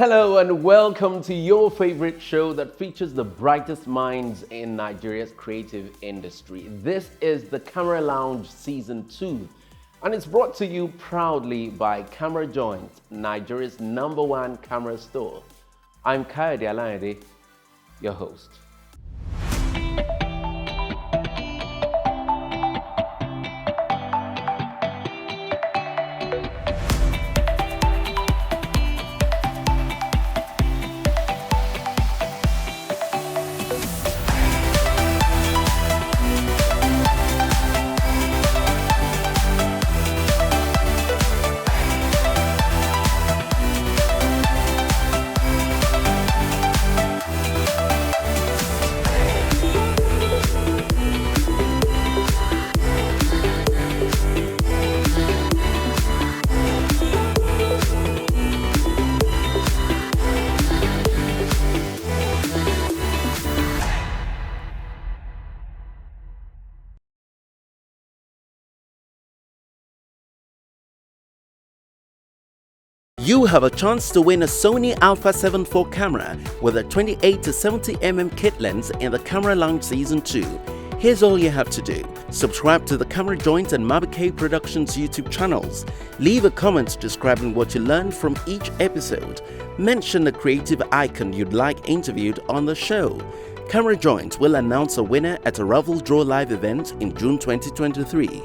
Hello and welcome to your favorite show that features the brightest minds in Nigeria's creative industry. This is the Camera Lounge Season 2 and it's brought to you proudly by Camera Joint, Nigeria's #1 camera store. I'm Kayode Alayande, your host. You have a chance to win a SONY A7IV camera with a 28 to 70mm kit lens in the Camera Lounge Season 2. Here's all you have to do. Subscribe to the Camera Joint and Mabike Productions YouTube channels. Leave a comment describing what you learned from each episode. Mention a creative icon you'd like interviewed on the show. Camera Joint will announce a winner at a Raffle Draw Live event in June 2023.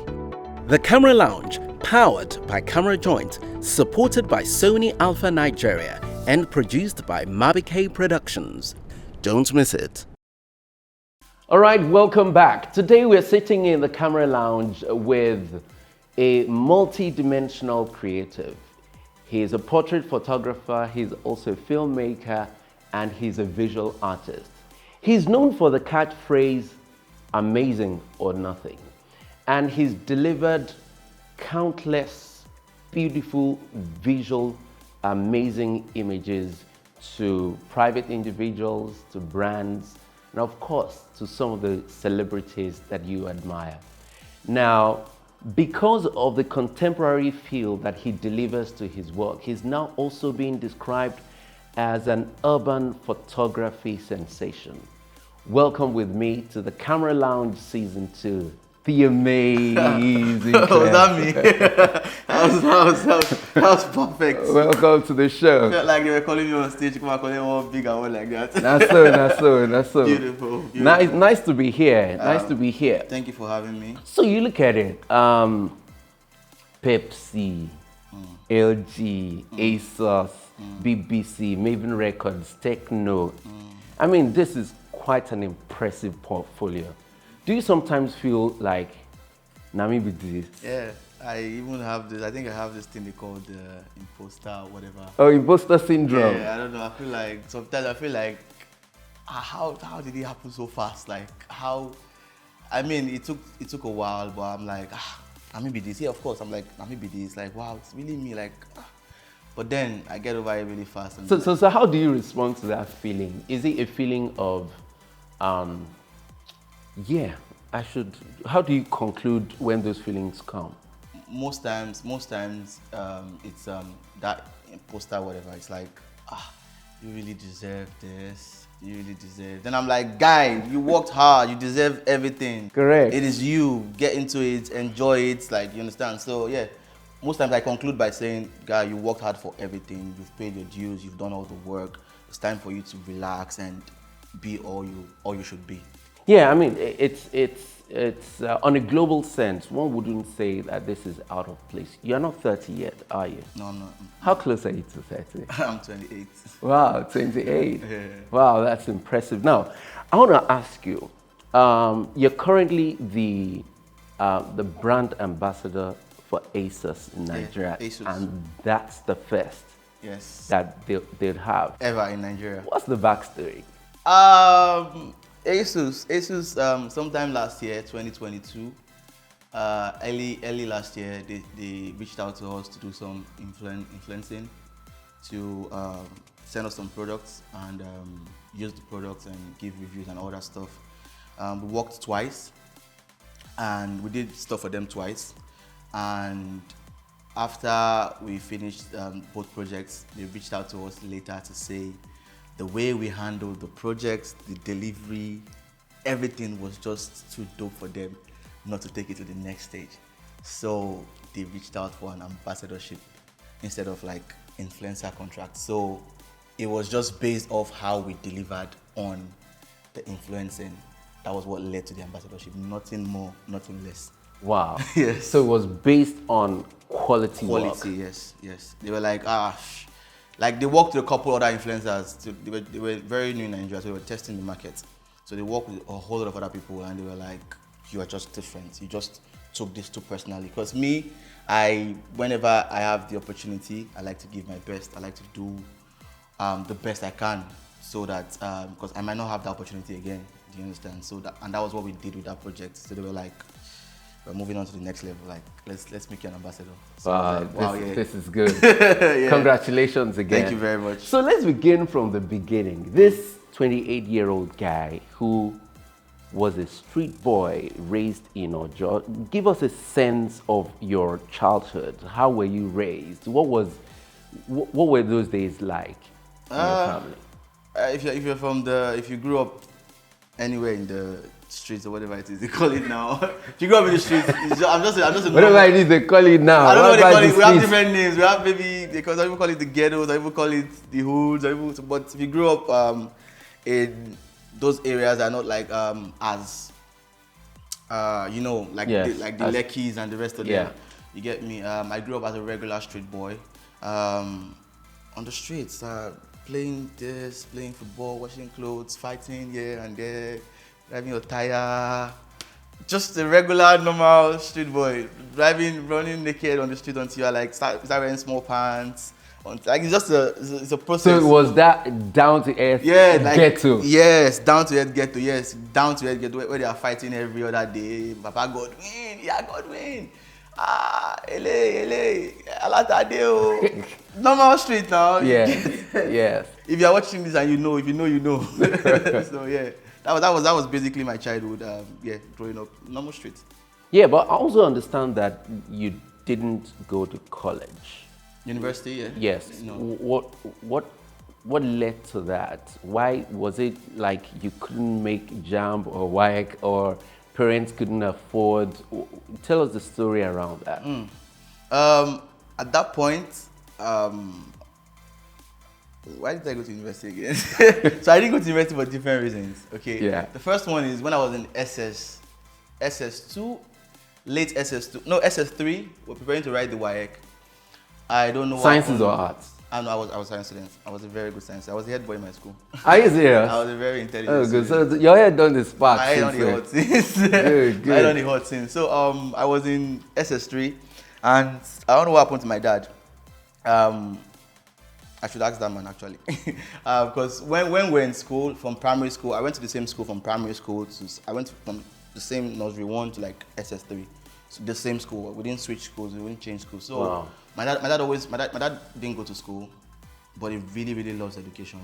The Camera Lounge, powered by Camera Joint, supported by Sony Alpha Nigeria and produced by Mabike Productions. Don't miss it. All right, welcome back. Today we're sitting in the Camera Lounge with a multi-dimensional creative. He's a portrait photographer, he's also a filmmaker, and he's a visual artist. He's known for the catchphrase, amazing or nothing. And he's delivered countless beautiful, visual, amazing images to private individuals, to brands, and of course, to some of the celebrities that you admire. Now, because of the contemporary feel that he delivers to his work, he's now also being described as an urban photography sensation. Welcome with me to the Camera Lounge Season 2. The amazing Clef. Was that me? that was perfect. Welcome to the show. I felt like they were calling me on stage, come and calling me one big and one like that. That's so. Beautiful. Nice to be here. Nice to be here. Thank you for having me. So you look at it, Pepsi, LG, ASOS, BBC, Maven Records, Techno. I mean, this is quite an impressive portfolio. Do you sometimes feel like, Nami be this? Yeah, I even have this, I think I have this thing they call the imposter or whatever. Oh, imposter syndrome. Yeah, I don't know, I feel like, sometimes I feel like, how did it happen so fast? Like, how, I mean, it took a while, but I'm like, Nami be this. Yeah, of course, I'm like, Nami be this. Like, wow, it's really me, like, But then I get over it really fast. And so how do you respond to that feeling? Is it a feeling of, yeah, how do you conclude when those feelings come? Most times, it's that imposter, whatever. It's like, you really deserve this. You really deserve. Then I'm like, guy, you worked hard. You deserve everything. Correct. It is you. Get into it. Enjoy it. Like, you understand? So yeah, most times I conclude by saying, guy, you worked hard for everything. You've paid your dues. You've done all the work. It's time for you to relax and be all you should be. Yeah, I mean, it's on a global sense, one wouldn't say that this is out of place. You're not 30 yet, are you? No, I'm not. How close are you to 30? I'm 28. Wow, 28. Yeah. Wow, that's impressive. Now, I want to ask you, you're currently the brand ambassador for ASOS in Nigeria, yeah, ASOS. And that's the first that they'd have. Ever in Nigeria. What's the backstory? ASOS, sometime last year, 2022, early last year, they reached out to us to do some influencing, to send us some products and use the products and give reviews and all that stuff. We worked twice and we did stuff for them twice. And after we finished both projects, they reached out to us later to say the way we handled the projects, the delivery, everything was just too dope for them not to take it to the next stage. So they reached out for an ambassadorship instead of like influencer contract. So it was just based off how we delivered on the influencing. That was what led to the ambassadorship. Nothing more, nothing less. Wow. Yes. So it was based on quality work. Quality, yes, yes. They were like, like they worked with a couple other influencers. They were very new in Nigeria, so they were testing the market. So they worked with a whole lot of other people, and they were like, you are just different. You just took this too personally. Because me, whenever I have the opportunity, I like to give my best. I like to do the best I can, so that because I might not have the opportunity again. Do you understand? So that was what we did with that project. So they were like, we're moving on to the next level. Like, let's make you an ambassador. So Wow, like, wow, this is good. Yeah. Congratulations again. Thank you very much. So let's begin from the beginning. This 28-year-old guy who was a street boy raised in Ojo. Give us a sense of your childhood. How were you raised? What were those days like in your family? If you grew up anywhere in the streets or whatever it is they call it now. If you grew up in the streets, I'm just a whatever it is they call it now. I don't know what they call it. We have different names. We have maybe some people call it the ghettos, some people call it the hoods, but if you grew up in those areas are not like as like the Lekkies and the rest of them. You get me? I grew up as a regular street boy on the streets, playing football, washing clothes, fighting here and there, driving a tire. Just a regular, normal street boy, running naked on the street until you are like start wearing small pants. Like it's a process. So it was that down to earth ghetto. Yes, down to earth ghetto. Yes, down to earth ghetto where they are fighting every other day. Papa God win, yeah God win. LA, Alatadeo. Normal street now. Yeah, yes. If you are watching this and you know, if you know, you know. So yeah, that was basically my childhood. Growing up, normal street. Yeah, but I also understand that you didn't go to college. University, yeah. Yes. No. What led to that? Why was it like you couldn't make JAMB or WAEC or parents couldn't afford? Tell us the story around that. At that point, why did I go to university again? So I didn't go to university for different reasons. Okay. Yeah. The first one is when I was in SS2, late SS2, no SS3. We're preparing to write the WAEC. I don't know. Sciences or arts? I was a science student. I was a very good science. I was the head boy in my school. Are you serious? I was a very intelligent. Oh, good. student. So your head done the spark. My head on the hot since. Good. My head on the hot since. So I was in SS3, and I don't know what happened to my dad. I should ask that man actually, because when we were in school, from primary school, I went to the same school from primary school to I went from the same nursery 1 to like SS3. So the same school. We didn't switch schools. We didn't change schools. So wow. my dad didn't go to school, but he really, really loves education,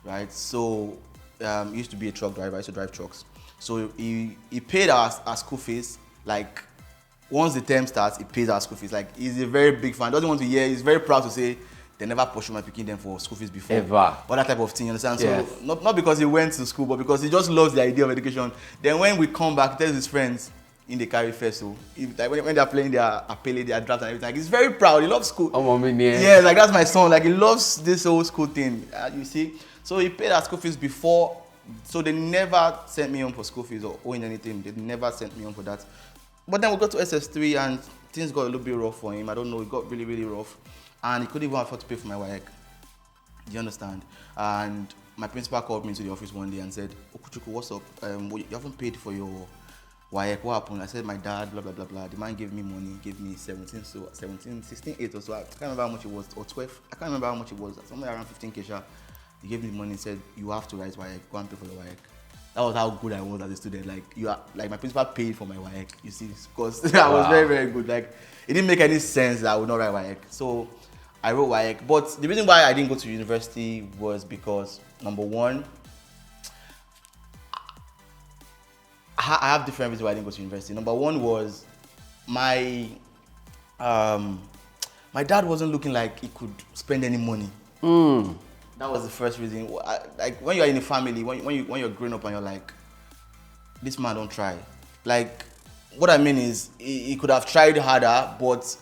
right? So he used to be a truck driver. I used to drive trucks. So he paid our school fees. Like once the term starts, he pays our school fees. Like he's a very big fan. Doesn't want to hear. He's very proud to say they never pursue my picking them for school fees before. Ever. Or that type of thing. You understand? Yes. So not because he went to school, but because he just loves the idea of education. Then when we come back, he tells his friends. In the carry first, so when they're playing their apele, their draft and everything, like, he's very proud. He loves school. Oh, my man. Yeah, like that's my son. Like he loves this whole school thing. You see, so he paid our school fees before, so they never sent me home for school fees or owing anything. They never sent me home for that. But then we got to SS3 and things got a little bit rough for him. I don't know, it got really, really rough, and he couldn't even afford to pay for my WAEC. Do you understand? And my principal called me into the office one day and said, "Okuchuku, what's up? You haven't paid for your WAEC, what happened?" I said, "My dad, blah, blah, blah, blah." The man gave me money, gave me 16, 8 or so. I can't remember how much it was, or 12. I can't remember how much it was, somewhere around 15K. He gave me the money and said, "You have to write WAEC, go and pay for the WAEC." That was how good I was as a student. Like my principal paid for my WAEC, you see, because I was very, very good. Like it didn't make any sense that I would not write WAEC. So I wrote WAEC. But the reason why I didn't go to university was because, number one, I have different reasons why I didn't go to university. Number one was my my dad wasn't looking like he could spend any money. That was the first reason. Like when you're in a family, when you're growing up and you're like, this man don't try. Like, what I mean is, he could have tried harder, but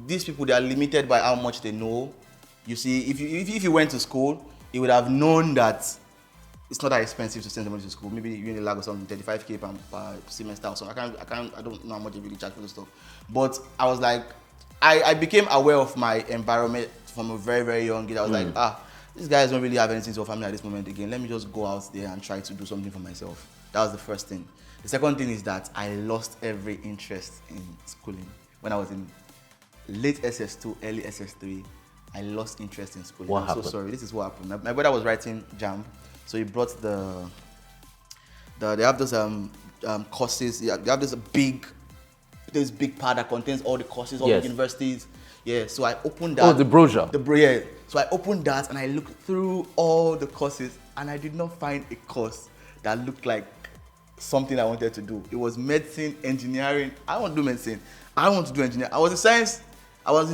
these people, they are limited by how much they know. You see, if you went to school, he would have known that it's not that expensive to send somebody to school. Maybe you're in a lag or something, 35K per semester or something. I don't know how much they really charge for this stuff. But I was like, I became aware of my environment from a very, very young age. I was like, these guys don't really have anything to offer me at this moment again. Let me just go out there and try to do something for myself. That was the first thing. The second thing is that I lost every interest in schooling. When I was in late SS2, early SS3, I lost interest in schooling. I'm so sorry. This is what happened. My brother was writing JAMB, so he brought they have those courses. They have this big pad that contains all the courses, all the universities. Yeah, so I opened that. Oh, the brochure. Yeah. So I opened that and I looked through all the courses, and I did not find a course that looked like something I wanted to do. It was medicine, engineering. I want to do medicine. I want to do engineering. I was in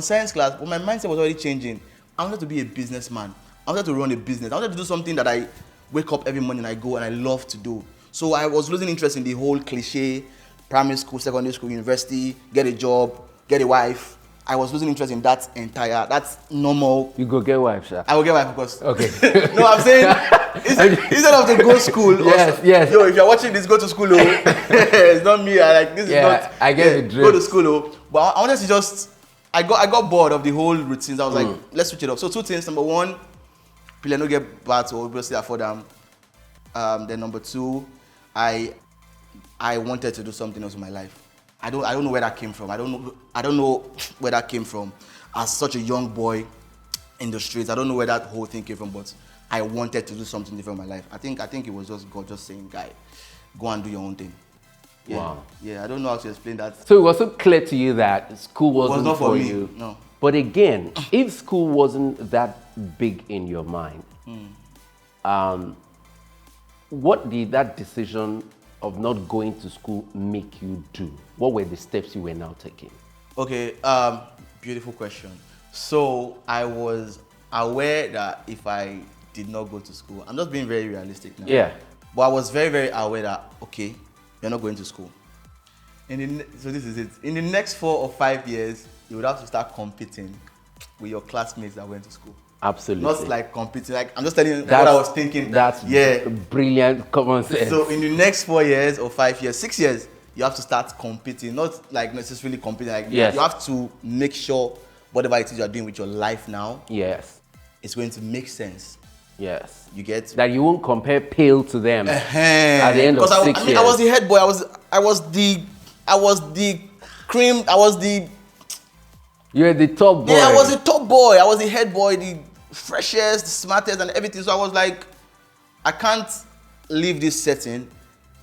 science class, but my mindset was already changing. I wanted to be a businessman. I wanted to run a business. I wanted to do something that I wake up every morning, I go and I love to do. So I was losing interest in the whole cliche, primary school, secondary school, university, get a job, get a wife. I was losing interest in that's normal. You go get wife, sir. I will get wife because. Okay. No, I'm saying, instead of to go to school. Yes. Yo, if you're watching this, go to school. It's not me. This is not. I get the drift. Go to school. But I wanted to just. I got bored of the whole routines. I was like, let's switch it up. So 2 things. Number 1, people don't get bad, so obviously afford them. Then number 2, I wanted to do something else in my life. I don't know where that came from. I don't know where that came from. As such a young boy in the streets, I don't know where that whole thing came from. But I wanted to do something different in my life. I think it was just God just saying, "Guy, go and do your own thing." Yeah. Wow. Yeah, I don't know how to explain that. So it was so clear to you that school wasn't not for me. you. No. But again, if school wasn't that big in your mind, what did that decision of not going to school make you do? What were the steps you were now taking? Okay, beautiful question. So I was aware that if I did not go to school, I'm just being very realistic now. Yeah. But I was very, very aware that, okay, you're not going to school. So this is it. In the next 4 or 5 years, you would have to start competing with your classmates that went to school. Absolutely. Not like competing. Like, I'm just telling you what I was thinking. That's brilliant common sense. So in the next 4 years or 5 years, 6 years, you have to start competing. Not like necessarily competing. Like you have to make sure whatever it is you're doing with your life now, it's going to make sense. Yes. You get that you won't compare pale to them at the end of 6 years. I was the head boy. I was the cream. You're the top boy. Yeah, I was the top boy. I was the head boy, the freshest, the smartest, and everything. So I was like, I can't leave this setting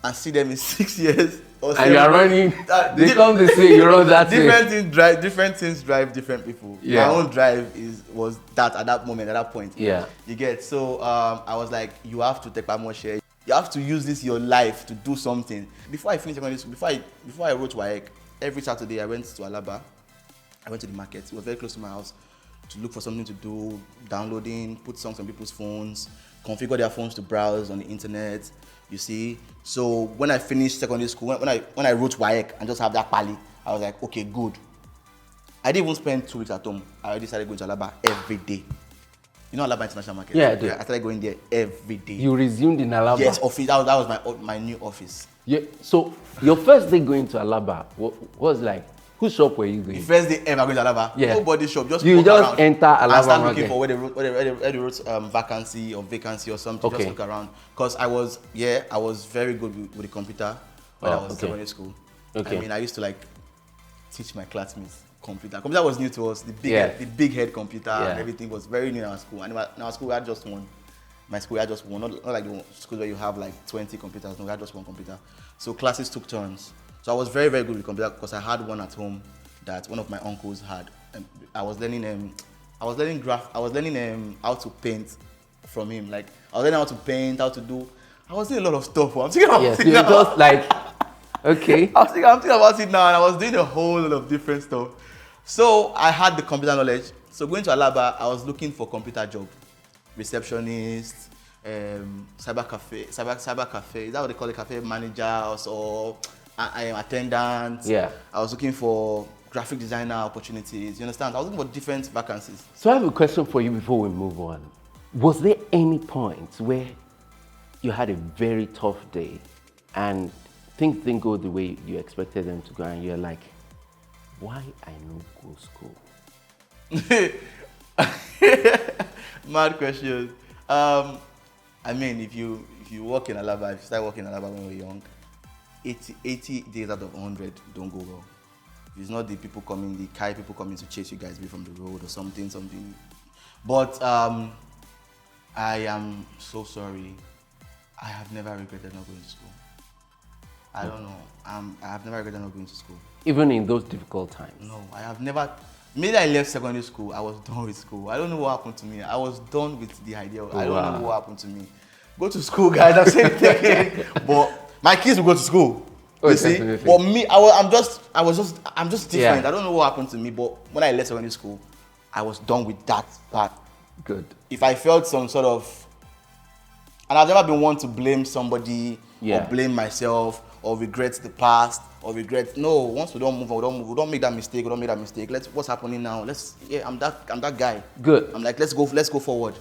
and see them in 6 years. And you're running. They come to say you run that different things drive different people. Yeah. My own drive was that at that moment, at that point. Yeah. You get. So I was like, you have to take more share. You have to use this your life to do something. Before I finished secondary school, before I wrote WAEC, every Saturday I went to Alaba. I went to the market. It was very close to my house to look for something to do, downloading, put songs on people's phones, configure their phones to browse on the internet. You see. So when I finished secondary school, when I wrote WAEC and just have that pali, I was like, okay, good. I didn't even spend 2 weeks at home. I already started going to Alaba every day. You know Alaba International Market? Yeah, I do. I started going there every day. You resumed in Alaba? Yes, office. That was my new office. Yeah. So your first day going to Alaba, what was like? Whose shop were you going? The first day ever going to Alaba? Yeah. Nobody shop. Just you walk just around enter Alaba and start market. looking for where they wrote vacancy or something. Okay. Just look around. Because I was very good with the computer when I was in secondary school. Okay. I mean, I used to like teach my classmates computer. Computer was new to us. The big head computer and everything was very new in our school. And in our school we had just one. My school we had just one. Not like the schools where you have like 20 computers. No, we had just one computer. So classes took turns. So I was very, very good with computer because I had one at home that one of my uncles had. I was learning how to paint from him. Like I was learning how to paint, how to do. I was doing a lot of stuff. I'm thinking about it now. Just like, okay. I'm thinking about it now, and I was doing a whole lot of different stuff. So I had the computer knowledge. So going to Alaba, I was looking for computer job, receptionist, cyber cafe. Is that what they call it? Cafe manager or attendant. Yeah. I was looking for graphic designer opportunities. You understand? I was looking for different vacancies. So I have a question for you before we move on. Was there any point where you had a very tough day and things didn't go the way you expected them to go, and you're like, why I no go school? Mad question. I mean, if you work in Alaba, if you start working in Alaba when you're young, 80 days out of 100 don't go well. If it's not the people coming, the Kai people coming to chase you guys away from the road or something. But I am so sorry. I have never regretted not going to school. I don't know. I have never regretted not going to school. Even in those difficult times? No, I have never. Maybe I left secondary school, I was done with school. I don't know what happened to me. I was done with the idea. I don't know what happened to me. Go to school, guys. I'm saying it. But my kids will go to school. Oh, you see? definitely. But me, I'm just different. Yeah. I don't know what happened to me. But when I left secondary school, I was done with that part. Good. If I felt some sort of, and I've never been one to blame somebody or blame myself or regret the past or regret. No, once we don't move on, we don't move. We don't make that mistake. We don't make that mistake. What's happening now? I'm that guy. Good. I'm like, let's go forward.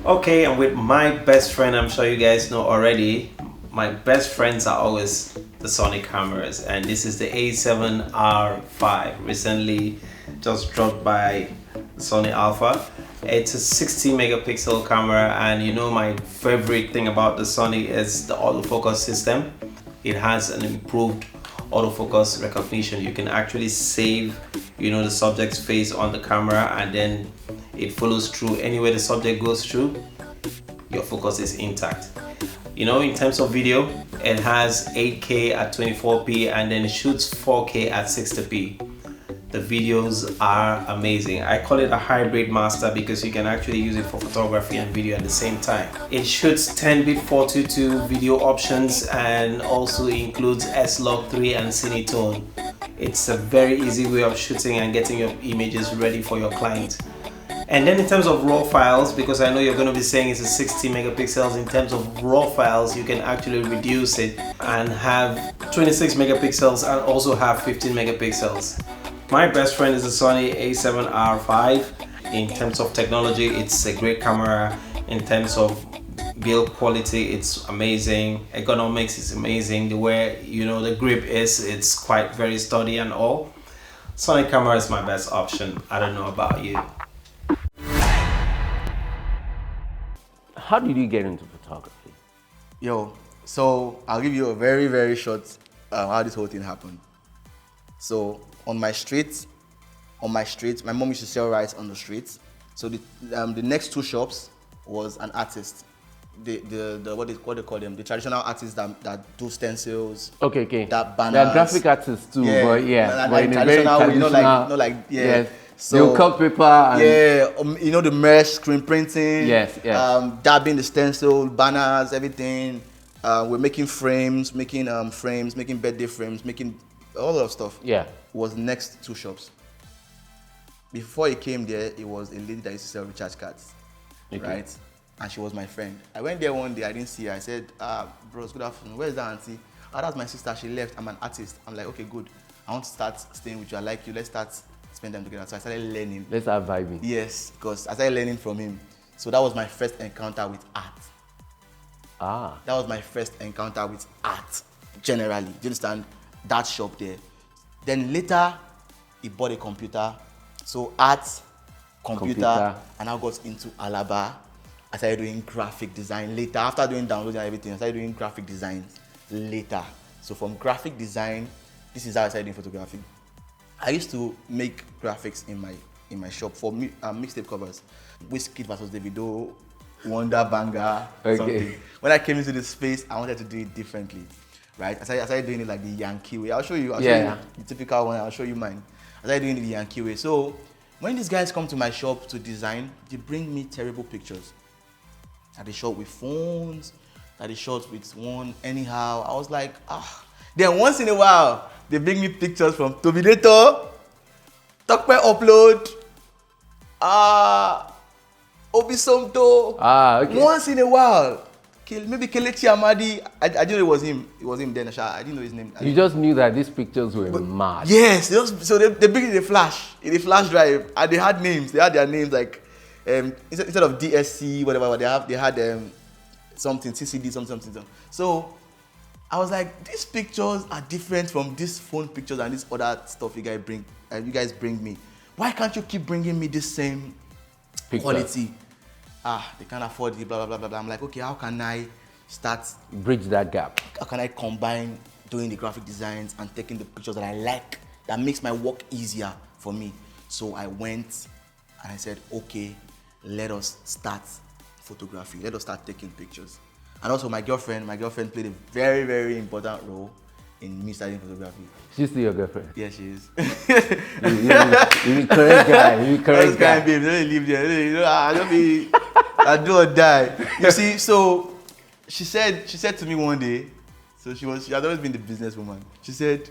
Okay, I'm with my best friend. I'm sure you guys know already. My best friends are always the Sony cameras, and this is the A7R5, recently just dropped by Sony Alpha. It's a 60 megapixel camera, and you know my favorite thing about the Sony is the autofocus system. It has an improved autofocus recognition. You can actually save, the subject's face on the camera, and then it follows through anywhere the subject goes through. Your focus is intact. In terms of video, it has 8K at 24p, and then it shoots 4K at 60p. The videos are amazing. I call it a hybrid master because you can actually use it for photography and video at the same time. It shoots 10-bit 422 video options and also includes S-Log3 and Cinetone. It's a very easy way of shooting and getting your images ready for your client. And then in terms of raw files, because I know you're going to be saying it's a 60 megapixels, in terms of raw files, you can actually reduce it and have 26 megapixels and also have 15 megapixels. My best friend is the Sony A7R5. In terms of technology, it's a great camera. In terms of build quality, it's amazing. Ergonomics is amazing. The way, the grip is, it's quite very sturdy and all. Sony camera is my best option. I don't know about you. How did you get into photography? So I'll give you a very, very short how this whole thing happened. So on my street, my mom used to sell rice on the streets. So the next two shops was an artist. What they call them? The traditional artists that do stencils. Okay. That banners. They're graphic artists too, but like in a very traditional. Yes. So they'll cut paper and the mesh screen printing. Yes. Dabbing the stencil, banners, everything. We're making frames, making birthday frames, making all of stuff. Yeah. It was next two shops. Before he came there, it was a lady that used to sell recharge cards, right? And she was my friend. I went there one day, I didn't see her. I said, bros, good afternoon. Where's that auntie? Oh, that's my sister. She left. I'm an artist. I'm like, okay, good. I want to start staying with you. I like you. Let's start spend time together. So I started learning. Let's start vibing. Yes, because I started learning from him. So that was my first encounter with art. That was my first encounter with art, generally. Do you understand? That shop there. Then later, he bought a computer. So art, computer. And I got into Alaba. I started doing graphic design later. After doing downloading and everything, I started doing graphic designs later. So from graphic design, this is how I started doing photography. I used to make graphics in my shop for mixtape covers. Wizkid versus Davido, Wonder Banger, something. When I came into this space, I wanted to do it differently, right? I started doing it like the Yankee way. I'll show you the typical one. I'll show you mine. I started doing it the Yankee way. So when these guys come to my shop to design, they bring me terrible pictures. That they shot with phones, that they shot with one anyhow. I was like, Then once in a while, they bring me pictures from Tobidator, Tokpe Upload, Obisomto. Okay. Once in a while. Maybe Kelechi Amadi. I didn't know it was him. It was him then. I didn't know his name. You just knew that these pictures were mad. Yes. So they bring it in a flash drive, and they had names. They had their names like instead of DSC, whatever. They had something CCD, something. So I was like, these pictures are different from these phone pictures and this other stuff you guys bring me. Why can't you keep bringing me this same quality? They can't afford it, blah, blah, blah, blah. I'm like, okay, how can I bridge that gap? How can I combine doing the graphic designs and taking the pictures that I like, that makes my work easier for me? So I went and I said, okay, let us start photography. Let us start taking pictures. And also my girlfriend played a very, very important role in me studying photography. She's still your girlfriend? Yeah, she is. You're the correct guy. You're the correct guy. Babe, don't leave there. I do or die. You see, so she said to me one day, so she had always been the businesswoman. She said,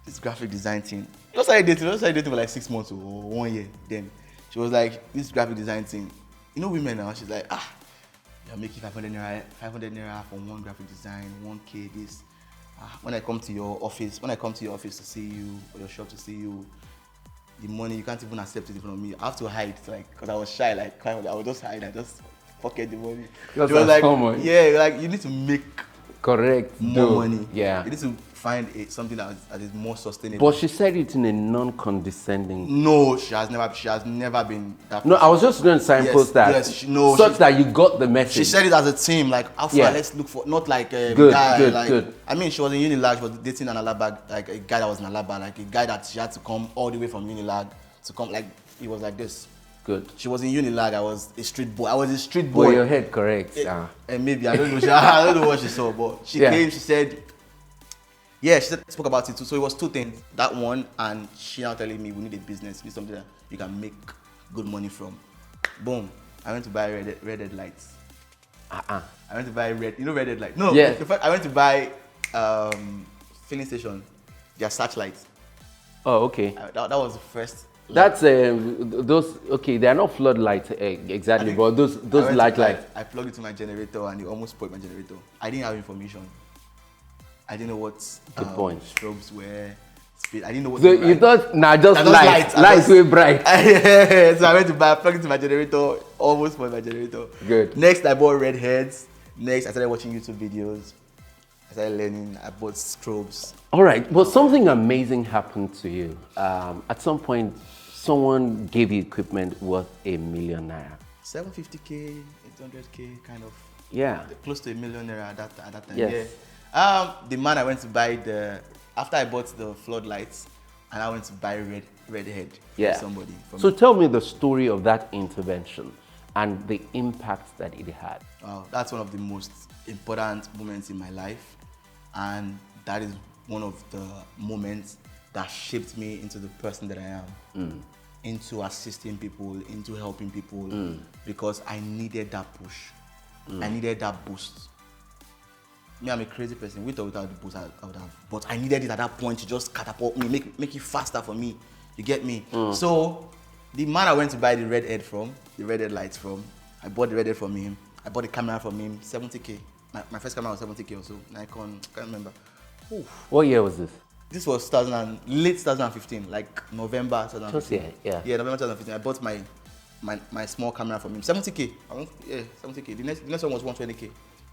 this graphic design thing. We started dating for like 6 months or 1 year. Then she was like, this graphic design thing. You know women now, she's like, you're making 500 naira for one graphic design, 1K this. When I come to your office to see you, or your shop to see you, the money, you can't even accept it in front of me. I have to hide, like, because I was shy, like, I would just hide, I just pocket the money. She was like, yeah, like, you need to make more money. Yeah. You need to find something that is more sustainable. But she said it in a non-condescending. No, she has never been that person. No, I was just going to signpost that. Yes, that you got the message. She said it as a team, like, let's look for, not like a guy. Good. I mean, she was in Unilag, she was dating an Alaba, like a guy that was in Alaba, like a guy that she had to come all the way from Unilag to come, like, he was like this. Good. She was in Unilag, I was a street boy. Boy, your head correct. And maybe, I don't know, I don't know what she saw, but she came, she said, she spoke about it too. So it was 2 things. That one, and she now telling me we need a business, we need something that you can make good money from. Boom. I went to buy red lights. I went to buy red light. No, yeah. In fact, I went to buy filling station, their searchlights. Oh, okay. That was the first. That's those. Okay, they are not floodlights exactly, but those lights. I plugged it to my generator and it almost spoiled my generator. I didn't have information. I didn't know what strobes were. I didn't know what. So you thought, just lights were bright. So I went to plug it to my generator, almost spoiled my generator. Good. Next, I bought red heads. Next, I started watching YouTube videos. I started learning. I bought strobes. All right, but something amazing happened to you. At some point, someone gave you equipment worth ₦1 million. 750K, 800K, kind of. Yeah. Close to ₦1 million at that time. Yes. Yeah. The man I went to buy after I bought the floodlights, and I went to buy red head for somebody. So tell me the story of that intervention and the impact that it had. Wow, that's one of the most important moments in my life, and that is one of the moments that shaped me into the person that I am, into assisting people, into helping people, because I needed that push. I needed that boost. Me, I'm a crazy person. With or without the boost, I would have. But I needed it at that point to just catapult me, make it faster for me. You get me? So, the man I went to buy the red head lights from, I bought the red head from him. I bought the camera from him, 70K. My first camera was 70K or so. Nikon, I can't remember. Oof. What year was this? This was late 2015, like November 2015. Yeah, November 2015. I bought my small camera from him, 70K. 70K. The next one was 120K.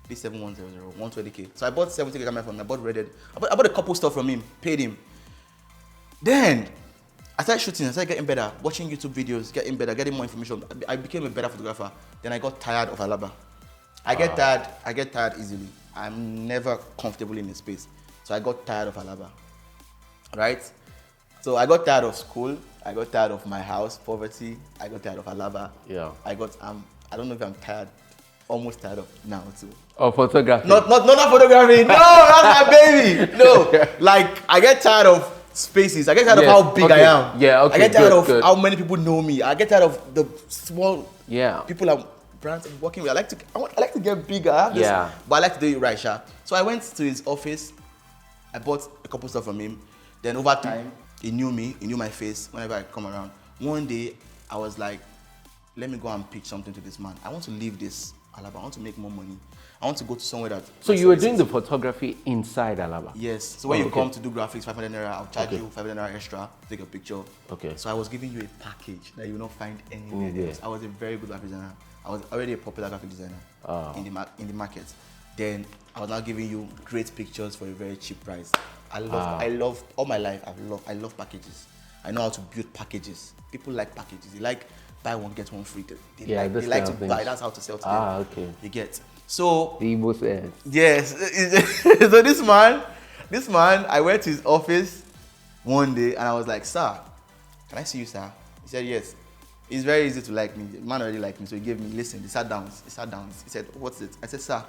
This 7100, 120K. So I bought 70K camera from him. I bought Red Dead. I bought a couple stuff from him, paid him. Then I started shooting. I started getting better, watching YouTube videos, getting better, getting more information. I became a better photographer. Then I got tired of Alaba. I get tired easily. I'm never comfortable in a space. So I got tired of Alaba. Right? So I got tired of school. I got tired of my house, poverty. I got tired of Alaba. Yeah. I don't know if I'm tired. Almost tired of now too. Oh, photography. Not photography. No, that's my baby. No, like I get tired of spaces. I get tired of how big I am. Yeah, okay. I get tired of how many people know me. I get tired of the small people I'm brands I'm working with. I like to get bigger. But I like to do it right, Sha. So I went to his office I bought a couple stuff from him. Then over time, he knew me, he knew my face whenever I come around. One day, I was like, let me go and pitch something to this man. I want to leave this Alaba. I want to make more money. I want to go to somewhere that... So you were doing the photography inside Alaba? Yes. So when you come to do graphics, 500 naira, I'll charge you 500 naira extra, take a picture. Okay. So I was giving you a package that you will not find anywhere else. I was a very good graphic designer. I was already a popular graphic designer in the market. Then I was now giving you great pictures for a very cheap price. I love all my life. I love packages. I know how to build packages. People like packages. They like buy one get one free. They like to buy. That's how to sell to them. Okay. You get. So the Igbo says. Yes. So this man, I went to his office one day and I was like, sir, can I see you, sir? He said yes. It's very easy to like me. The man already liked me, so he gave me. Listen. He sat down. He said, what's it? I said, sir,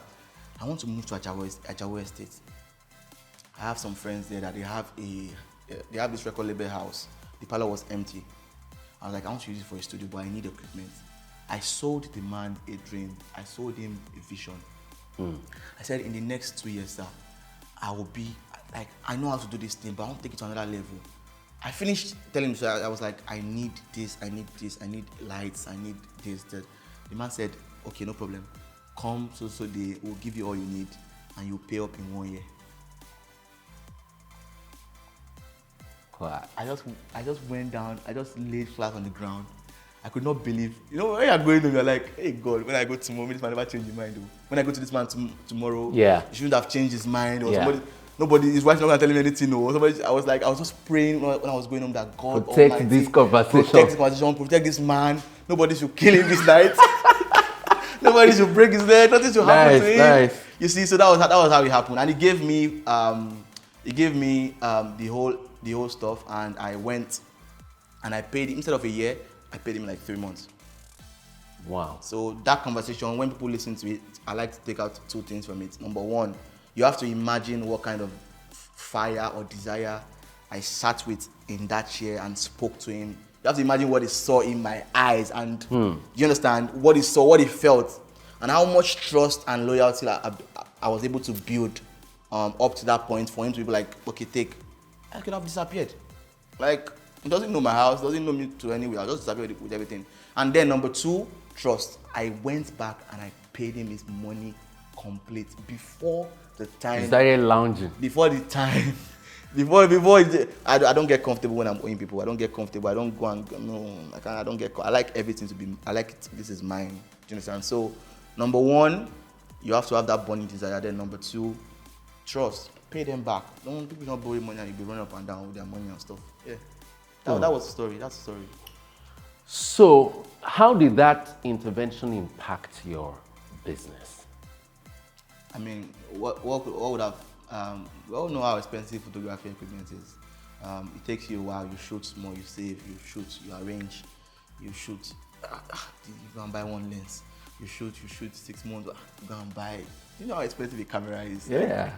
I want to move to Ajawo Estate. I have some friends there that they have this record label house. The parlor was empty. I was like, I want to use it for a studio, but I need equipment. I sold the man a dream. I sold him a vision. I said, in the next 2 years, sir, I will be like, I know how to do this thing, but I want to take it to another level. I finished telling him, so I was like, I need this, I need this, I need lights, I need this, that. The man said, okay, no problem. Come, so they will give you all you need, and you pay up in 1 year. Wow. I just went down, I just laid flat on the ground. I could not believe, when you're going to, you're like, hey God, when I go tomorrow, this man never changed his mind. Though. When I go to this man tomorrow, he shouldn't have changed his mind. Or his wife's not going to tell him anything. Or somebody, I was just praying when I was going home that God protect Almighty, this conversation. Protect this conversation, protect this man. Nobody should kill him this night. Nobody should break his leg. Nothing should happen to him. Nice. You see, so that was how it happened. And he gave me the whole stuff, and I went and I paid him, instead of a year, I paid him like 3 months. Wow. So that conversation, when people listen to it, I like to take out 2 things from it. Number one, you have to imagine what kind of fire or desire I sat with in that chair and spoke to him. You have to imagine what he saw in my eyes, and do you understand what he saw, what he felt, and how much trust and loyalty I was able to build up to that point for him to be like, okay, take. I could have disappeared. Like, he doesn't know my house, doesn't know me to anywhere. I just disappeared with everything. And then number 2, trust. I went back and I paid him his money complete before the time. He started lounging. Before the time. I don't get comfortable when I'm owing people. I don't get comfortable. I don't go and no. I don't get. I like everything to be. I like it. This is mine. Do you understand? So, number 1, you have to have that burning desire. Then number 2, trust. Pay them back. Don't want people not borrow money and you be running up and down with their money and stuff. Yeah. That was the story. That's the story. So, how did that intervention impact your business? I mean, what would have? We all know how expensive photography equipment is. It takes you a while. You shoot more, you save, you shoot, you arrange, you shoot. You go and buy one lens. You shoot 6 months. You go and buy. You know how expensive a camera is. Yeah.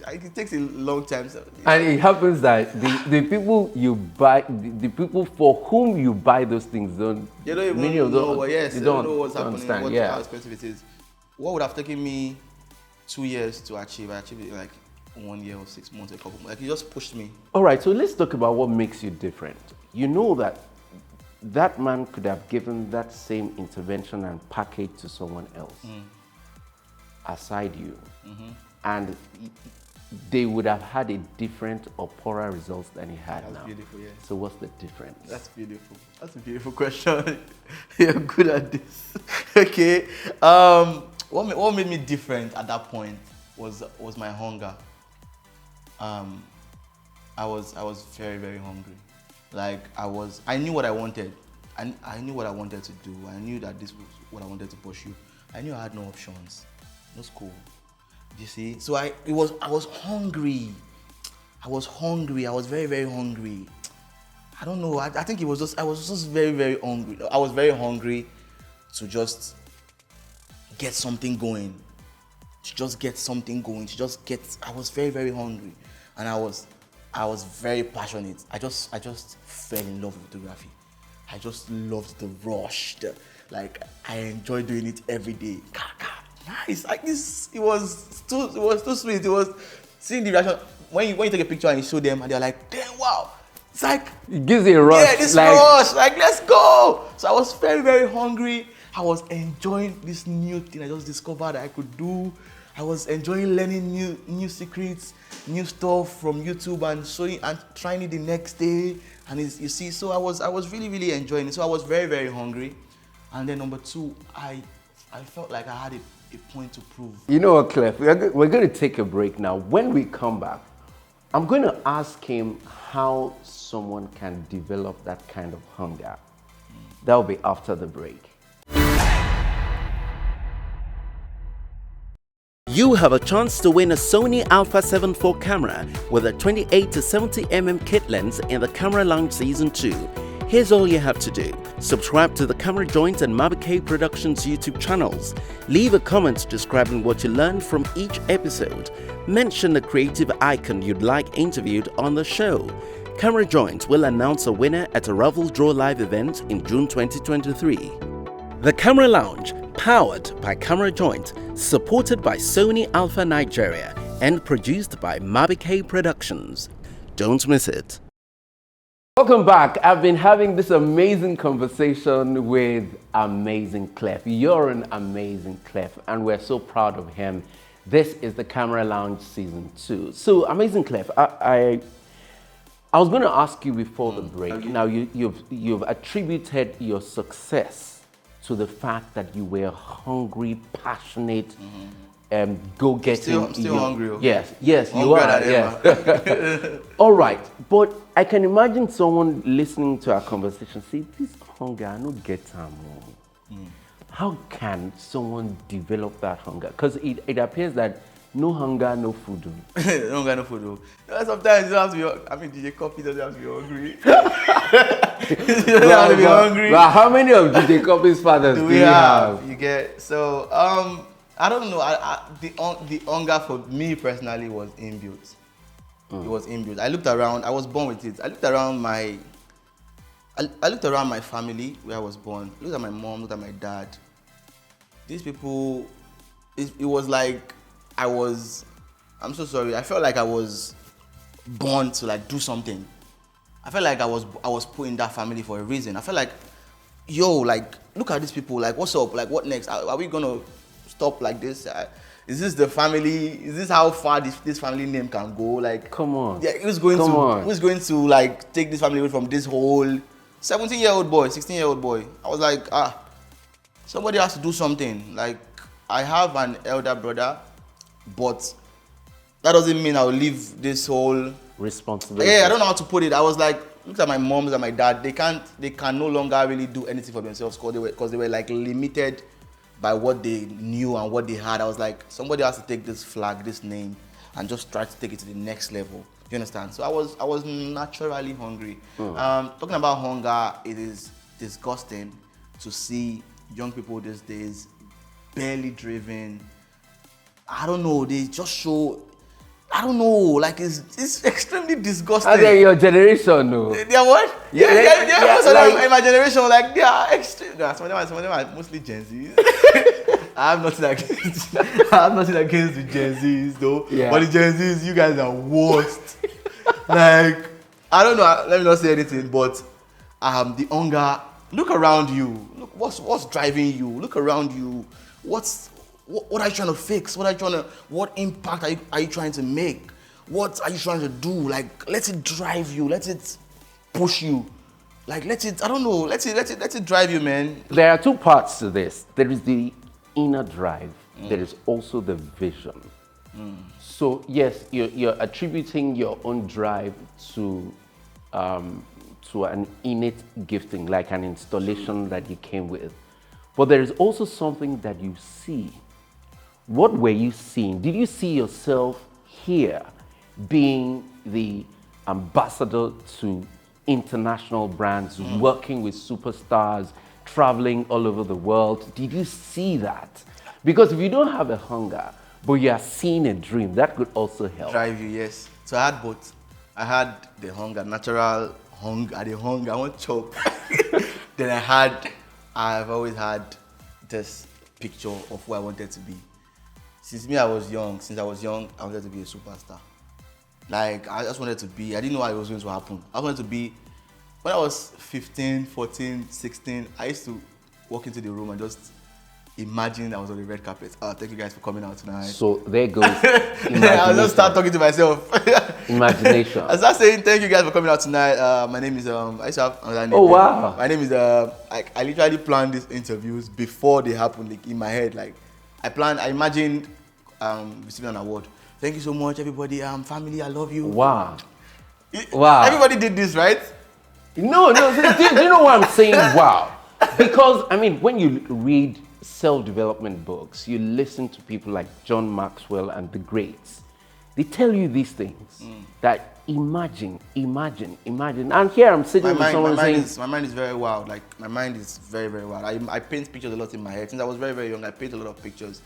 It takes a long time. And it happens that the people you buy, the people for whom you buy those things don't. They don't even know. But yes, they don't know what's happening. How expensive it is. What would have taken me 2 years to achieve? I achieved it in like 1 year or 6 months, a couple months. Like, it just pushed me. All right, so let's talk about what makes you different. You know that man could have given that same intervention and package to someone else aside you. And they would have had a different or poorer results than he had now. That's beautiful, yeah. So what's the difference? That's beautiful. That's a beautiful question. You're good at this. Okay. What made me different at that point was my hunger. I was very, very hungry. Like, I knew what I wanted. I knew what I wanted to do. I knew that this was what I wanted to pursue. I knew I had no options. No school. You see? So I was hungry. I was hungry. I was very, very hungry. I don't know. I think I was just very, very hungry. I was very hungry to just get something going. I was very, very hungry. And I was very passionate. I just fell in love with photography. I just loved the rush. I enjoyed doing it every day. Nice. Like this, it was too sweet. seeing the reaction when you take a picture and you show them and they're like, damn, wow. It's like, it gives you a rush. yeah, this rush, like, let's go. So I was very, very hungry. I was enjoying this new thing I just discovered that I could do. I was enjoying learning new secrets, new stuff from YouTube and showing and trying it the next day. And you see, so I was really, really enjoying it. So I was very, very hungry. And then number two, I felt like I had a point to prove. You know what, Clef? We're going to take a break now. When we come back, I'm going to ask him how someone can develop that kind of hunger. That'll be after the break. You have a chance to win a Sony A7IV camera with a 28 to 70mm kit lens in the Camera Lounge Season 2. Here's all you have to do. Subscribe to the Camera Joint and Mabike Productions YouTube channels. Leave a comment describing what you learned from each episode. Mention the creative icon you'd like interviewed on the show. Camera Joint will announce a winner at a Raffle Draw Live event in June 2023. The Camera Lounge, powered by Camera Joint, supported by Sony Alpha Nigeria and produced by Mabike Productions. Don't miss it. Welcome back. I've been having this amazing conversation with amazing Clef. You're an amazing Clef, and we're so proud of him. This is the Camera Lounge Season 2. So, amazing Clef, I was going to ask you before the break. Now, you've attributed your success to the fact that you were hungry, passionate, go-getting. I'm still hungry. Yes, you are. Yes. All right, but I can imagine someone listening to our conversation say, "This hunger, I don't get time more." How can someone develop that hunger? Because it appears that no hunger, no food. No hunger, no food. Sometimes you don't have to be. I mean, DJ Coffee doesn't have to be hungry. You don't have to be hungry. But how many of DJ Coffee's fathers do we have? You get so. I don't know. The hunger for me personally was inbuilt. It was inbuilt. I looked around. I was born with it. I looked around my family where I was born. Looked at my mom. Looked at my dad. These people. It was like I'm so sorry. I felt like I was born to like do something. I felt like I was put in that family for a reason. I felt like, like, look at these people. Like, what's up? Like, what next? Are we gonna stop like this? Is this the family? Is this how far this family name can go? Like, come on. Yeah, who's going to like take this family away from this whole 17-year-old boy, 16-year-old boy? I was like, somebody has to do something. Like, I have an elder brother, but that doesn't mean I'll leave this whole responsibility. Yeah, I don't know how to put it. I was like, look at my mom and my dad. They can no longer really do anything for themselves because they were like limited by what they knew and what they had. I was like, somebody has to take this flag, this name, and just try to take it to the next level. You understand? So I was naturally hungry. Talking about hunger, it is disgusting to see young people these days barely driven. I don't know. They just show. I don't know. Like it's extremely disgusting. Are they your generation, no? They are what? Yeah. Like, in my generation, like they are extreme. Some of them are mostly Gen Zs. I have nothing against the Gen Zs though. Yeah. But the Gen Zs, you guys are worst. Like, I don't know. Let me not say anything. But the hunger. Look around you. Look what's driving you. Look around you. What are you trying to fix? What impact are you trying to make? What are you trying to do? Like, let it drive you. Let it push you. Like, let it drive you, man. There are two parts to this. There is the inner drive. There is also the vision. So yes, you're attributing your own drive to an innate gifting, like an installation that you came with. But there is also something that you see. What were you seeing? Did you see yourself here being the ambassador to international brands, working with superstars, traveling all over the world? Did you see that? Because if you don't have a hunger, but you are seeing a dream, that could also help. Drive you, yes. So I had both. I had the hunger, natural hunger, I want chop. Then I've always had this picture of who I wanted to be. Since I was young, I wanted to be a superstar. Like, I just wanted to be, I didn't know how it was going to happen. I wanted to be, when I was 15, 14, 16, I used to walk into the room and just imagine I was on the red carpet. Thank you guys for coming out tonight. So there goes I'll just start talking to myself. Imagination. I start saying, thank you guys for coming out tonight. My name is, I used to have another name. Oh, wow. My name is, I literally planned these interviews before they happened, like in my head. Like, I imagined receiving an award. Thank you so much, everybody. Family, I love you. Wow. Wow. Everybody did this, right? No. Do you know what I'm saying? Wow. Because, I mean, when you read self-development books, you listen to people like John Maxwell and the greats. They tell you these things that imagine. And here I'm sitting with someone saying... My mind is very wild. Like, my mind is very, very wild. I paint pictures a lot in my head. Since I was very, very young, I paint a lot of pictures.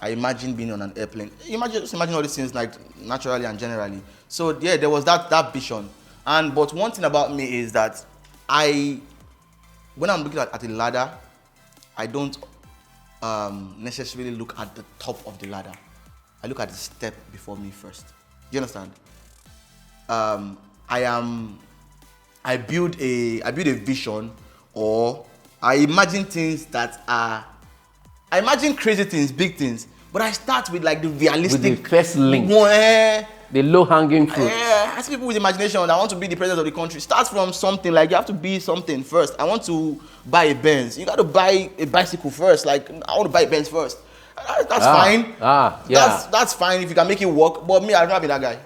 I imagine being on an airplane. Just imagine all these things, like, naturally and generally. So, yeah, there was that vision. But one thing about me is that when I'm looking at a ladder, I don't necessarily look at the top of the ladder. I look at the step before me first. Do you understand? I build a vision, or I imagine things that are, I imagine crazy things, big things, but I start with like the realistic. With the first link. The low-hanging fruit. I see people with imagination that want to be the president of the country. Start from something, like you have to be something first. I want to buy a Benz. You got to buy a bicycle first. Like, I want to buy a Benz first. That's fine. Yeah. That's fine if you can make it work. But me, I've not been that guy.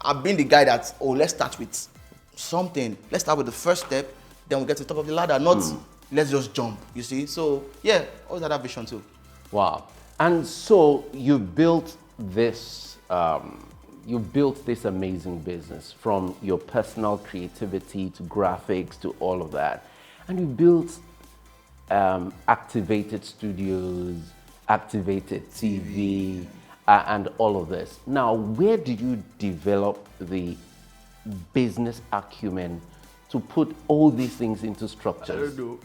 I've been the guy that, let's start with something. Let's start with the first step, then we'll get to the top of the ladder. Not let's just jump, you see? So, yeah, always had that vision too. Wow. And so you built this amazing business, from your personal creativity to graphics to all of that. And you built activated studios, activated TV, and all of this. Now, where did you develop the business acumen to put all these things into structures? I don't know.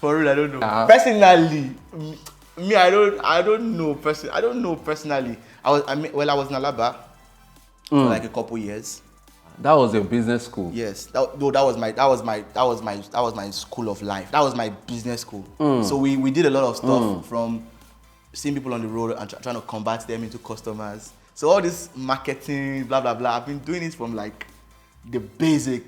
For real, I don't know. Personally, me, I don't know personally. I was in Alaba for like a couple years. That was your business school? Yes. That was my school of life. That was my business school. So we did a lot of stuff, from seeing people on the road and trying to convert them into customers. So all this marketing, blah, blah, blah. I've been doing it from like the basic.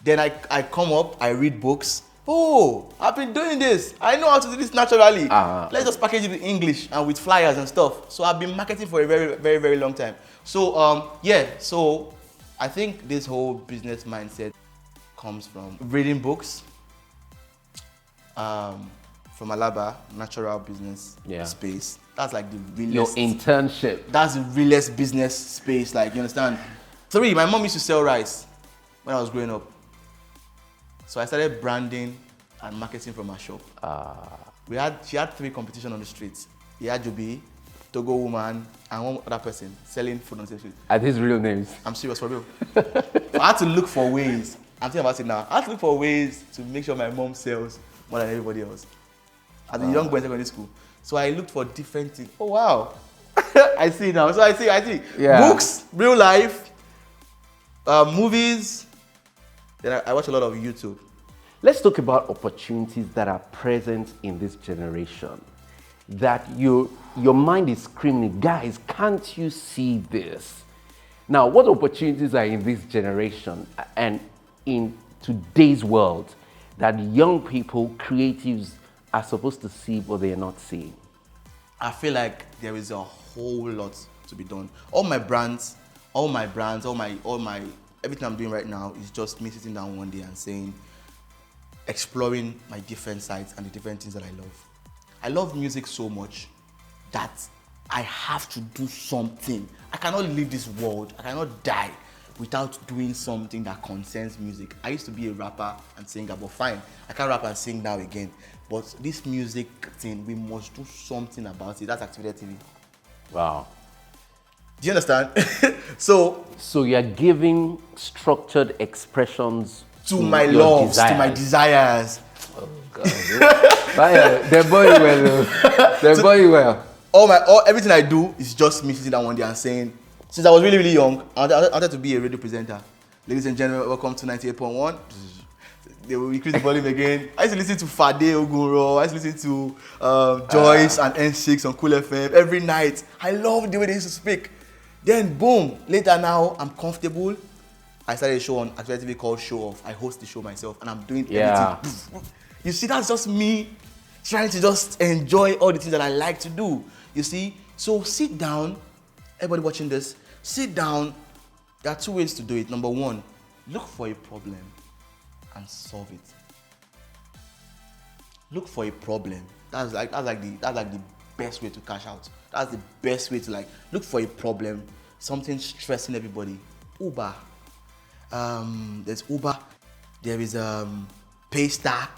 Then I come up, I read books. Oh, I've been doing this. I know how to do this naturally. Let's just package it in English and with flyers and stuff. So I've been marketing for a very, very, very long time. So, so I think this whole business mindset comes from reading books, from Alaba, natural business space. That's like the realest. Your internship. That's the realest business space, like, you understand? 3, my mom used to sell rice when I was growing up. So I started branding and marketing from her shop. She had 3 competitions on the streets. Yajubi, Togo woman, and one other person selling food on the street. Are these real names? I'm serious, for real. So I had to look for ways. I'm thinking about it now. I had to look for ways to make sure my mom sells more than everybody else. As a young boy in secondary school. So I looked for different things. Oh, wow. I see now. So I see. Yeah. Books, real life, movies. Then I watch a lot of YouTube. Let's talk about opportunities that are present in this generation. That your mind is screaming, guys, can't you see this? Now, what opportunities are in this generation and in today's world that young people, creatives, are supposed to see but they are not seeing? I feel like there is a whole lot to be done. All my brands, everything I'm doing right now is just me sitting down one day and saying, exploring my different sides and the different things that I love. I love music so much that I have to do something. I cannot leave this world. I cannot die without doing something that concerns music. I used to be a rapper and singer, but fine, I can't rap and sing now again. But this music thing, we must do something about it. That's Activated TV. Wow. Do you understand? So you're giving structured expressions to my loves, desires. to my desires. Oh God. They're boy well. They're boy well. Everything I do is just me sitting down one day and saying, since I was really, really young, I wanted to be a radio presenter. Ladies and gentlemen, welcome to 98.1. They will increase the volume again. I used to listen to Fade Ogunro. I used to listen to Joyce and N6 on Cool FM every night. I love the way they used to speak. Then boom, later now I'm comfortable. I started a show on Activity TV called Show Off. I host the show myself and I'm doing everything. You see, that's just me trying to just enjoy all the things that I like to do. You see, so sit down, everybody watching this, sit down. There are two ways to do it. Number one, look for a problem and solve it. Look for a problem. That's like the best way to cash out. That's the best way to look for a problem, something stressing everybody. Uber. There's Uber. There is Paystack,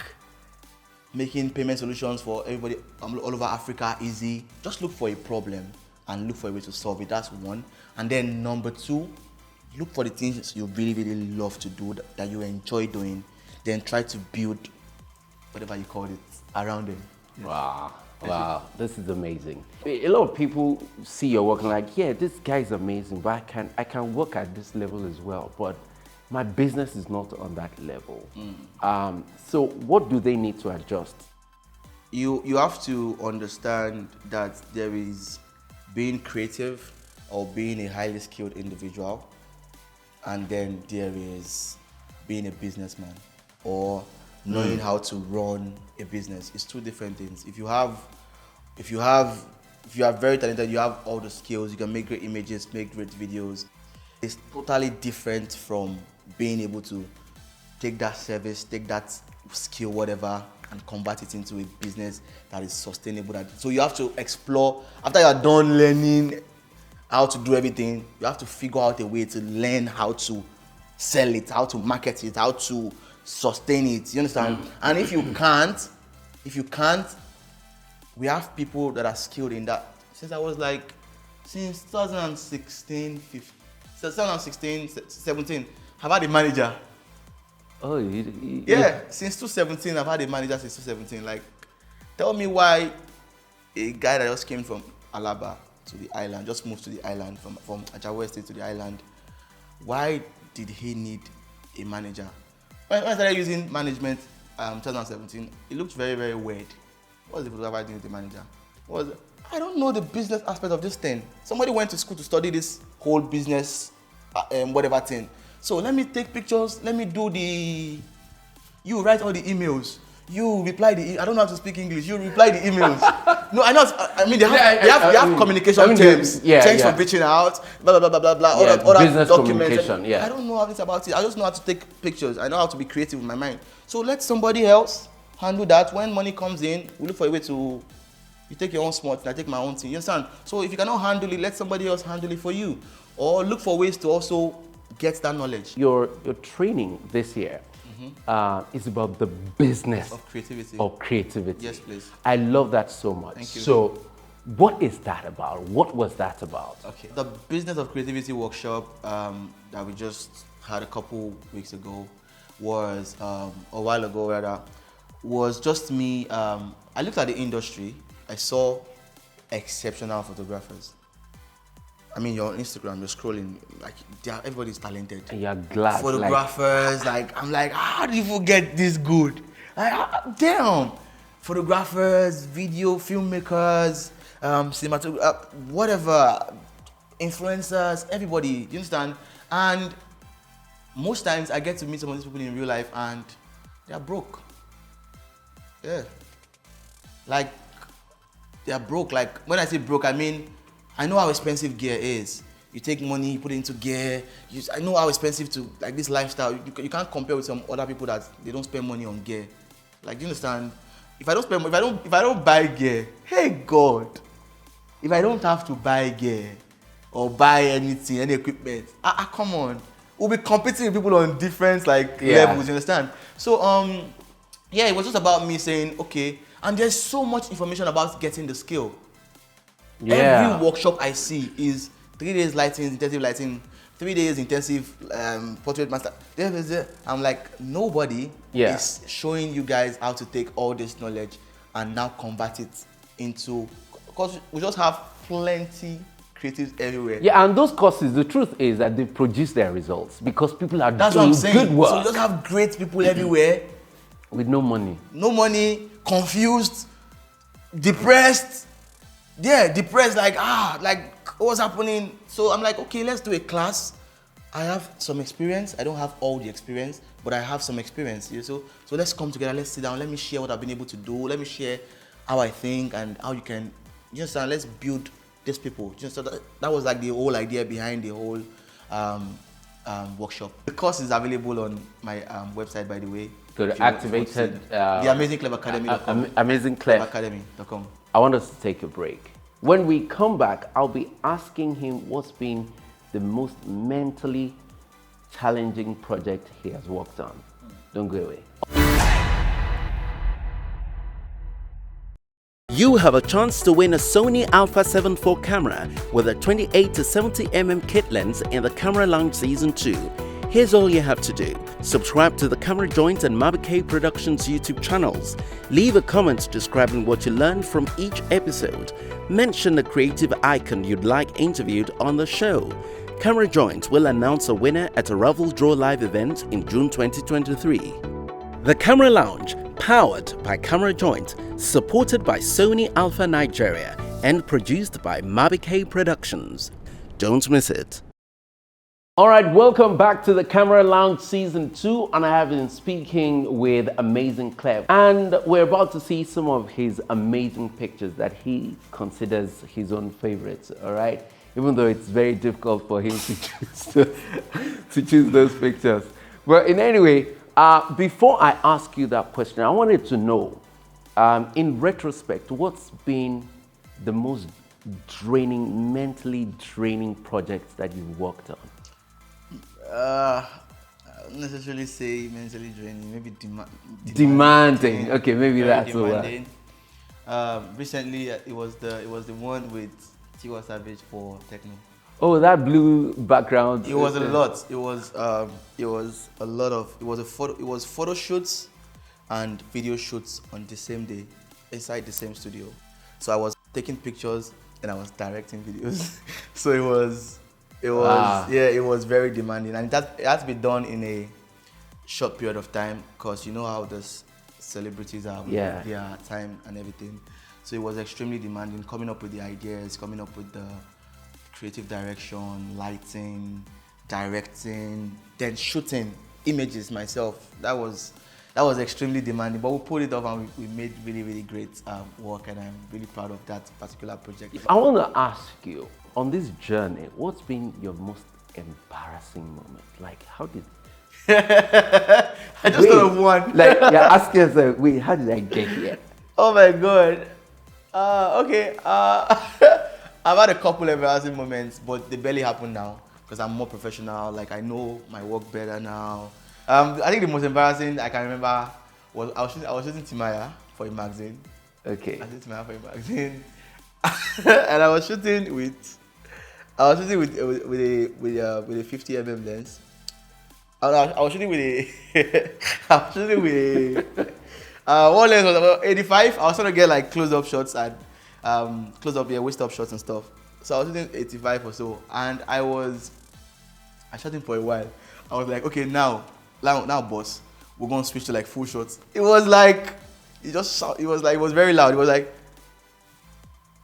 making payment solutions for everybody all over Africa easy. Just look for a problem and look for a way to solve it. That's one. And then number two, look for the things you really, really love to do, that you enjoy doing. Then try to build whatever you call it around them. Wow. Wow, this is amazing. A lot of people see your work and like, yeah, this guy is amazing, but I can work at this level as well. But my business is not on that level. So what do they need to adjust? You have to understand that there is being creative or being a highly skilled individual, and then there is being a businessman or knowing how to run a business. It's two different things. If you are very talented, you have all the skills, you can make great images, make great videos. It's totally different from being able to take that service, take that skill, whatever, and convert it into a business that is sustainable. So you have to explore. After you are done learning how to do everything, you have to figure out a way to learn how to sell it, how to market it, how to sustain it. You understand? And if you can't, we have people that are skilled in that. Since 2016, 17, I've had a manager. Oh, yeah, since 2017, I've had a manager since 2017. Tell me why a guy that just came from Alaba to the island, just moved to the island from Ajawa State to the island, why did he need a manager? When I started using management 2017, it looked very, very weird. What's the photographer doing with the manager? I don't know the business aspect of this thing. Somebody went to school to study this whole business, whatever thing. So let me take pictures, let me do you write all the emails, you reply I don't know how to speak English, you reply the emails. No, I know, I mean, they have communication terms. Thanks for reaching out, blah, blah, blah, blah, blah, all that business documents. Communication, I don't know how it's about it. I just know how to take pictures. I know how to be creative with my mind. So let somebody else handle that. When money comes in, we look for a way to, you take your own smart, I take my own thing. You understand? So if you cannot handle it, let somebody else handle it for you. Or look for ways to also get that knowledge. Your training this year is about the business of creativity. Yes, please. I love that so much. Thank you. So what is that about? What was that about? Okay. The business of creativity workshop that we just had a couple weeks ago was, a while ago rather, was just me. I looked at the industry. I saw exceptional photographers. I mean, you're on Instagram, you're scrolling, everybody's talented. And you're glad. Photographers, I'm like, how do you get this good? Damn. Photographers, video, filmmakers, cinematographers, whatever, influencers, everybody, you understand? And most times I get to meet some of these people in real life and they're broke. Yeah. They're broke. When I say broke, I mean, I know how expensive gear is. You take money, you put it into gear. I know how expensive this lifestyle. You can't compare with some other people that they don't spend money on gear. Do you understand? If I don't buy gear, hey God, if I don't have to buy gear or buy anything, any equipment, come on, we'll be competing with people on different levels. You understand? So it was just about me saying, okay, and there's so much information about getting the skill. Every workshop I see is 3 days lighting, intensive lighting, 3 days intensive portrait master. I'm like, nobody is showing you guys how to take all this knowledge and now convert it into, because we just have plenty creatives everywhere. Yeah, and those courses, the truth is that they produce their results because people are That's what I'm doing saying. good work So you just have great people everywhere. with no money. No money, confused, depressed. Yeah, depressed, like what's happening? So I'm like, okay, let's do a class. I have some experience. I don't have all the experience, but I have some experience. So let's come together, let's sit down, let me share what I've been able to do, let me share how I think and how you can, you understand, let's build these people. So that was like the whole idea behind the whole workshop. The course is available on my website, by the way. Go to activated. The Amazing Clef Academy.com. Amazing Clef Academy.com. I want us to take a break. When we come back, I'll be asking him what's been the most mentally challenging project he has worked on. Don't go away. You have a chance to win a Sony A7IV camera with a 28 to 70mm kit lens in the Camera Lounge Season 2. Here's all you have to do. Subscribe to the Camera Joint and Mabike Productions YouTube channels. Leave a comment describing what you learned from each episode. Mention a creative icon you'd like interviewed on the show. Camera Joint will announce a winner at a Raffle Draw Live event in June 2023. The Camera Lounge, powered by Camera Joint, supported by Sony Alpha Nigeria and produced by Mabike Productions. Don't miss it. All right, welcome back to the Camera Lounge Season 2, and I have been speaking with Amazing Clef, and we're about to see some of his amazing pictures that he considers his own favorites, all right? Even though it's very difficult for him to choose those pictures. But in any way, before I ask you that question, I wanted to know, in retrospect, what's been the most draining, mentally draining projects that you've worked on? I wouldn't necessarily say mentally draining, maybe demanding. Okay, maybe that's the word. Recently, it was the one with Tiwa Savage for Techno. Oh, that blue background. It was a lot. It was a lot of. It was photo shoots and video shoots on the same day, inside the same studio. So I was taking pictures and I was directing videos. So it was very demanding, and it had to be done in a short period of time because you know how the celebrities are with their time and everything. So it was extremely demanding, coming up with the ideas, coming up with the creative direction, lighting, directing, then shooting images myself. That was extremely demanding, but we pulled it off and we made really, really great work, and I'm really proud of that particular project. I want to ask you, on this journey, what's been your most embarrassing moment? Like, how did... I just thought of one. Like, you're asking yourself, wait, how did I get here? Oh my God. Okay. I've had a couple embarrassing moments, but they barely happen now because I'm more professional. Like, I know my work better now. I think the most embarrassing I can remember was I was shooting Timaya for a magazine. Okay. I was shooting Timaya for a magazine, and I was shooting with a 50mm lens. I was shooting with a one lens was about 85. I was trying to get like close-up shots and waist-up shots and stuff. So I was shooting 85 or so, and I shot him for a while. I was like, okay, now, boss, we're gonna switch to like full shots. It was like, it was very loud. It was like,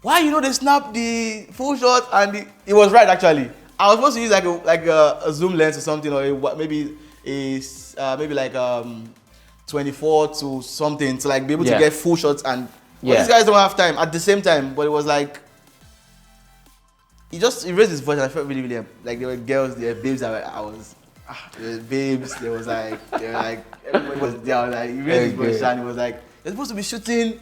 why they snap the full shot? And it was right actually. I was supposed to use like a zoom lens or something, or maybe 24 to something to like be able to get full shots. And these guys don't have time at the same time. But it was like, he raised his voice, and I felt really, really like there were girls, there were babes. There were babes. There was like everybody was there. I was like, he raised his voice, and he was like, you're supposed to be shooting.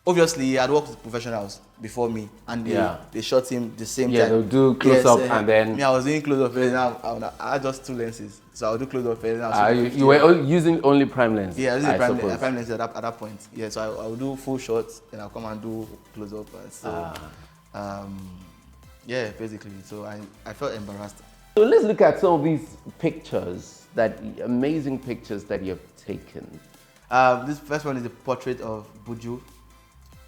Obviously, I'd worked with professionals before me, and they shot him the same time. Yeah, they'll do close-up and then... Me, I was doing close-up, and I had just 2 lenses. So I'll do close-up, and you were using only prime lens? Yeah, I was using prime lens at that point. Yeah, so I will do full shots, and I'll come and do close-up. So, yeah, basically. So I felt embarrassed. So let's look at some of these pictures, amazing pictures that you've taken. This first one is a portrait of Buju.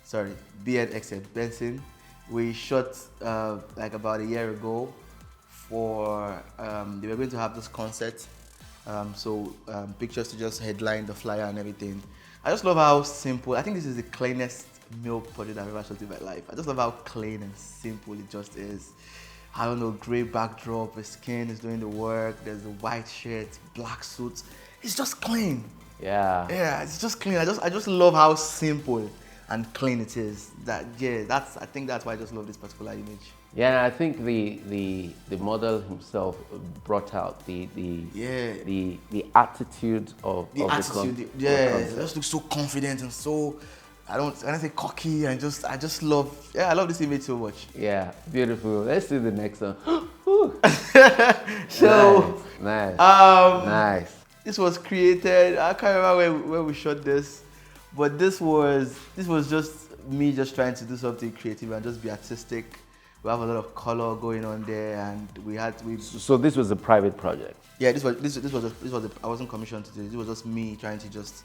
Sorry, BNX Benson. we shot like about a year ago for, they were going to have this concert. Pictures to just headline the flyer and everything. I just love how simple, I think this is the cleanest milk project I've ever shot in my life. I just love how clean and simple it just is. I don't know, gray backdrop, the skin is doing the work, there's the white shirt, black suits. It's just clean. Yeah. Yeah, it's just clean. I just love how simple and clean it is. I think that's why I just love this particular image. Yeah, and I think the model himself brought out the attitude of The attitude, the it just looks so confident and so, I don't say cocky. I just love, I love this image so much. Yeah, beautiful. Let's do the next one. So, nice. Nice. This was created, I can't remember where we shot this, but this was just me just trying to do something creative and just be artistic. We have a lot of color going on there, and So this was a private project. Yeah, this was I wasn't commissioned to do it. This was just me trying to just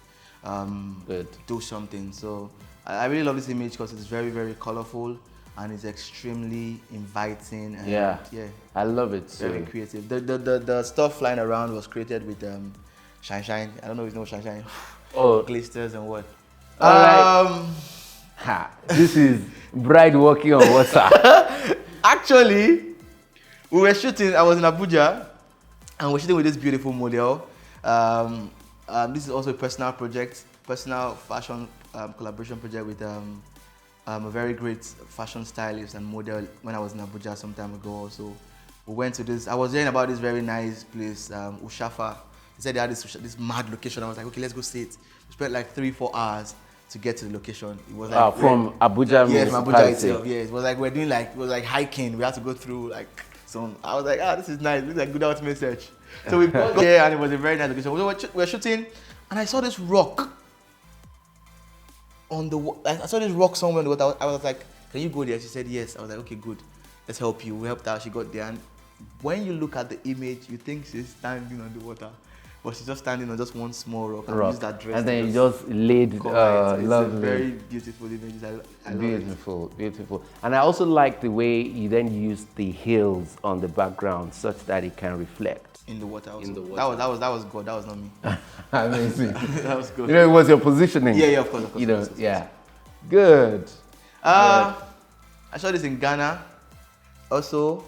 do something. So I really love this image because it's very, very colorful and it's extremely inviting. And yeah, I love it. Very creative. The stuff flying around was created with shine. I don't know if you know shine. Oh, glisters and what. All right. This is bride walking on water. Actually, we were shooting. I was in Abuja, and we're shooting with this beautiful model. This is also a personal project, personal fashion collaboration project with a very great fashion stylist and model when I was in Abuja some time ago. Also, we went to this. I was hearing about this very nice place, Ushafa. He said they had this mad location. I was like, okay, let's go see it. We spent like 3-4 hours to get to the location. It was like from Abuja. Yes, from Abuja itself. Yes, it was like we're doing like hiking. We had to go through like some. I was like, this is nice. This is like good ultimate search. So we got there and it was a very nice location. We were shooting, and I saw this rock on the. I saw this rock somewhere on the water. I was like, can you go there? She said yes. I was like, okay, good. Let's help you. We helped her. She got there, and when you look at the image, you think she's standing on the water. But she's just standing on just one small rock and used that dress. And then you just laid it's lovely. a very beautiful image. I beautiful, love it. Beautiful. And I also like the way you then used the hills on the background such that it can reflect. In the water also. In the water. That was good. That was not me. Amazing. That was good. You know, it was your positioning. Yeah, of course. You know, yeah. Good. I shot this in Ghana. Also,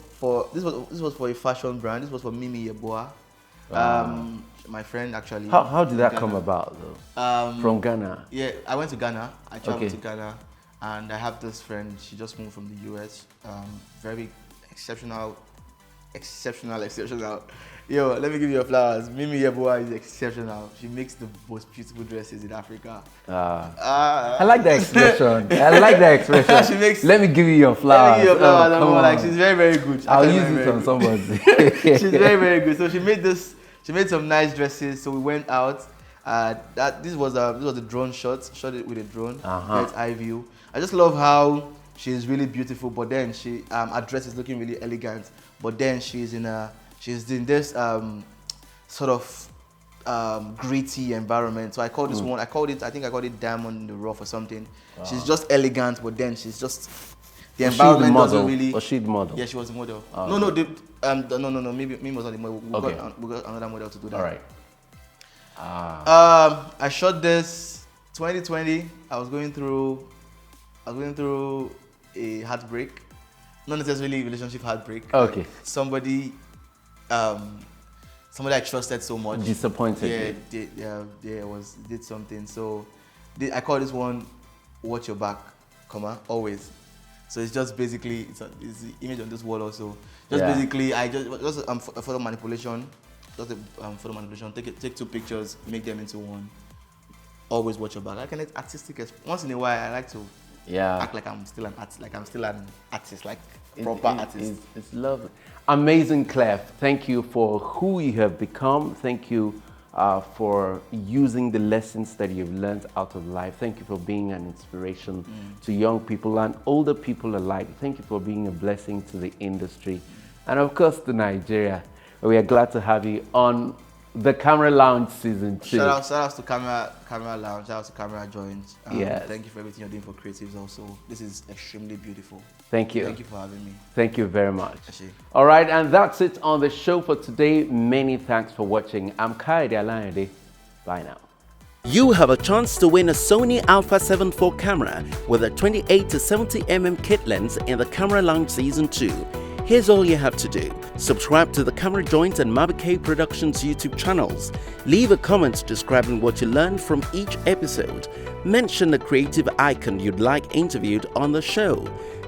this was for a fashion brand. This was for Mimi Yeboah. My friend actually. How did that come about though? From Ghana? Yeah, I went to Ghana. I traveled to Ghana, and I have this friend. She just moved from the US. Very exceptional. Yo, let me give you your flowers. Mimi Yeboah is exceptional. She makes the most beautiful dresses in Africa. I like that expression. She makes. Let me give you your flowers. Let me give you your flowers. Like, she's very, very good. I'll use it on somebody. She's very, very good. So she made this. She made some nice dresses. So we went out. This was a drone shot. Shot it with a drone. It's eye view. I just love how she's really beautiful, but then her dress is looking really elegant. But then she's in this sort of gritty environment. So I called this one. I think I called it Diamond in the Rough or something. Wow. She's just elegant, but then she's just the environment doesn't really. Was she the model? Yeah, she was the model. Oh, no, no. Maybe Mimi was not the model. We got another model to do that. All right. I shot this 2020. I was going through a heartbreak. Not necessarily relationship heartbreak. Okay. Somebody I trusted so much. Disappointed. Did something. So I call this one "Watch Your Back, always." So it's just basically it's the image on this wall also. Basically I just a photo manipulation. Just a photo manipulation. Take 2 pictures, make them into one. Always watch your back. I can artistic. Once in a while, I like to act like I'm still an artist. Like I'm still an artist, like proper artist. It's lovely. Amazing, Clef. Thank you for who you have become. Thank you for using the lessons that you've learned out of life. Thank you for being an inspiration to young people and older people alike. Thank you for being a blessing to the industry. And of course, to Nigeria. We are glad to have you on the Camera Lounge Season 2. Shout out to Camera Lounge, shout out to Camera Joint. Yes. Thank you for everything you're doing for creatives also. This is extremely beautiful. Thank you. Thank you for having me. Thank you very much. Actually. All right, and that's it on the show for today. Many thanks for watching. I'm Kaide Alayande. Bye now. You have a chance to win a Sony A7IV camera with a 28 to 70mm kit lens in the Camera Lounge Season 2. Here's all you have to do. Subscribe to the Camera Joint and Mabike Productions YouTube channels. Leave a comment describing what you learned from each episode. Mention a creative icon you'd like interviewed on the show.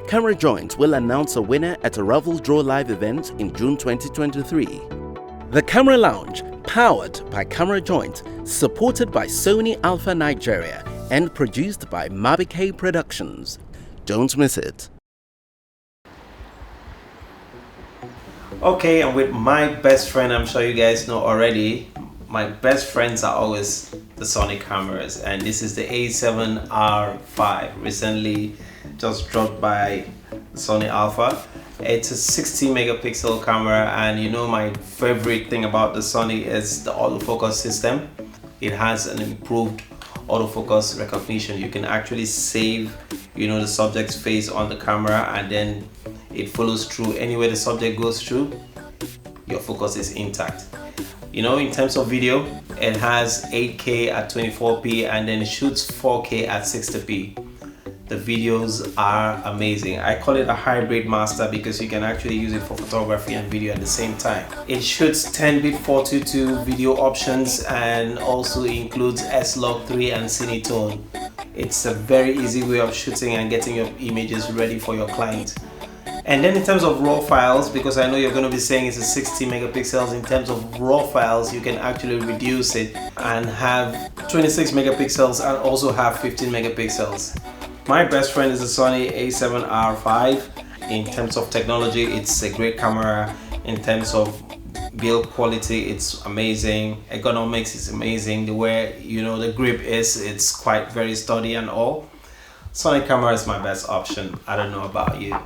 Camera Joint will announce a winner at a Ravel Draw Live event in June 2023. The Camera Lounge, powered by Camera Joint, supported by Sony Alpha Nigeria and produced by Mabike Productions. Don't miss it. Okay, and with my best friend, I'm sure you guys know already, my best friends are always the Sony cameras, and this is the A7IV, recently just dropped by Sony Alpha. It's a 60 megapixel camera, and you know my favorite thing about the Sony is the autofocus system. It has an improved autofocus recognition. You can actually save, you know, the subject's face on the camera, and then it follows through anywhere the subject goes through. Your focus is intact. You know, in terms of video, it has 8K at 24p and then it shoots 4K at 60p. The videos are amazing. I call it a hybrid master because you can actually use it for photography and video at the same time. It shoots 10-bit 422 video options and also includes S-Log3 and Cinetone. It's a very easy way of shooting and getting your images ready for your client. And then in terms of raw files, because I know you're going to be saying it's a 60 megapixels, in terms of raw files, you can actually reduce it and have 26 megapixels and also have 15 megapixels. My best friend is the Sony A7IV. In terms of technology, it's a great camera. In terms of build quality, it's amazing. Ergonomics is amazing. The way, you know, the grip is, it's quite very sturdy and all. Sony camera is my best option. I don't know about you.